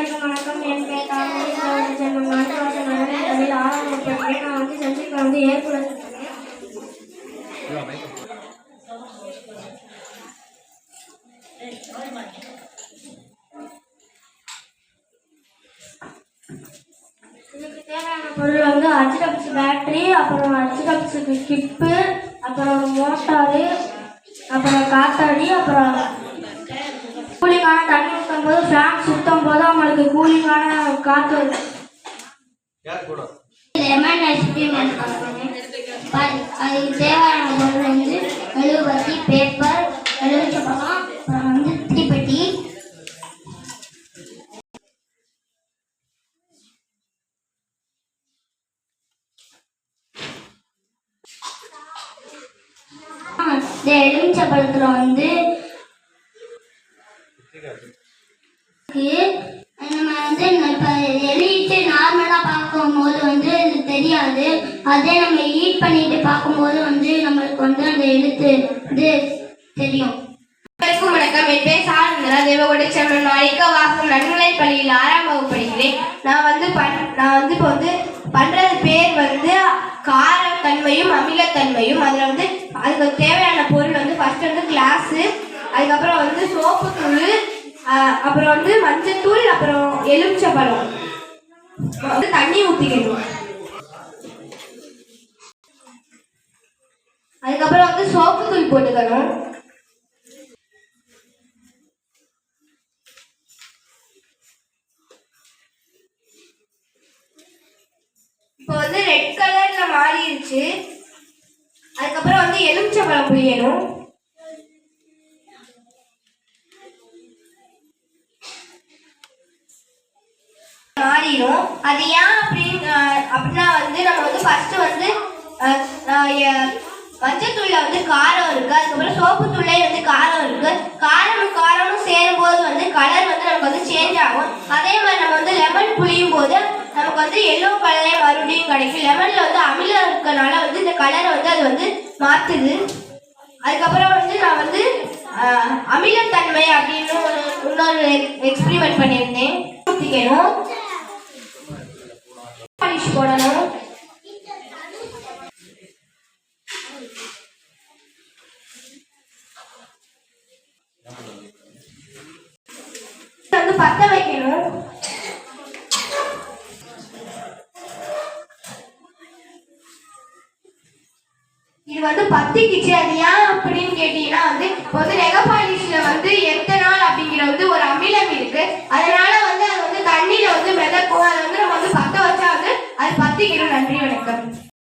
அனைவருக்கும் வணக்கம். என் பேர் தாமரை செல்வம். 4 வருஷம் நகரில் 6ஆம் வகுப்பு படிக்கிறேன். நான் செஞ்சிக்கு ஏற்புடன் இதுக்கு தேவையான பொருள் அஜிடப்ஸ் பேட்டரி, அப்புறம் அஜிடப்ஸுக்கு கிப்பு, அப்புறம் மோட்டாரு, அப்புறம் காத்தாடி, அப்புறம் கூலிங்கான தண்ணி ஊற்றும் போது ஃபேன் சுற்றும் போது அவங்களுக்கு கூலிங்கான காற்று வரும். லெமன் ஐஸ்கிரீம் அதுக்கு தேவையான பொருள் மெழுகுவர்த்தி, பேப்பர், எலுமிச்சம்பழம், அப்புறம் தீப்பெட்டி. இந்த எலுமிச்சம்பழத்தில் நம்ம எழுதிட்டு நார்மலா பார்க்கும்போது இது தெரியாது. அதே நம்ம ஈட் பண்ணிட்டு பார்க்கும்போது நம்மளுக்கு அந்த எழுத்து தெரியும். வணக்கம். என் பேர் சாரந்திரா தேவகோட்டை செல்வன். வாசம் நடுநிலை பள்ளியில் 6ஆம் வகுப்பு படிக்கிறேன். நான் இப்போ பண்றது பேர் காரத்தன்மையும் அமிலத்தன்மையும். அதில் அதுக்கு தேவையான பொருள் ஃபர்ஸ்ட் கிளாஸு, அதுக்கப்புறம் சோப்பு தூள், அப்புறம் மஞ்சத்தூள், அப்புறம் எலுமிச்சம்பழம், தண்ணி ஊற்றிக்கணும். அதுக்கப்புறம் சோப்பு தூள் போட்டுக்கணும். இப்போ ரெட் கலர்ல மாறிடுச்சு. அதுக்கப்புறம் எலுமிச்சம்பழம் புளியணும். மாறிடும். அது ஏன் அப்படின்னா நம்ம ஃபர்ஸ்ட் மஞ்சத்தூள்ல காரம் இருக்கு, அதுக்கப்புறம் சோப்பு தூள்ல காரம் இருக்கு. காரமும் சேரும் போது கலர் நமக்கு சேஞ்ச் ஆகும். அதே மாதிரி நம்ம லெமன் புளியும் போது நமக்கு எல்லோ கலரே மறுபடியும் கிடைக்கும். லெமன்ல அமிலம் இருக்கனால இந்த கலரை அது மாத்துது. அதுக்கப்புறம் நான் அமிலத்தன்மை அப்படின்னு இன்னொரு எக்ஸ்பிரிமெண்ட் பண்ணியிருந்தேன். ஊற்றிக்கணும், பாலிஷ் போடணும். பத்த வைக்கணும். இது பத்திக்கிச்சு. அது ஏன் அப்படின்னு கேட்டீங்கன்னா இப்போ நெகபாலிஷ்ல எத்தனால் அப்படிங்கிற ஒரு அமிலம் இருக்கு. அதனால அது தண்ணியில மிதக்கும். அதை நம்ம பத்த வச்சா அது பத்திக்கிடும். நன்றி, வணக்கம்.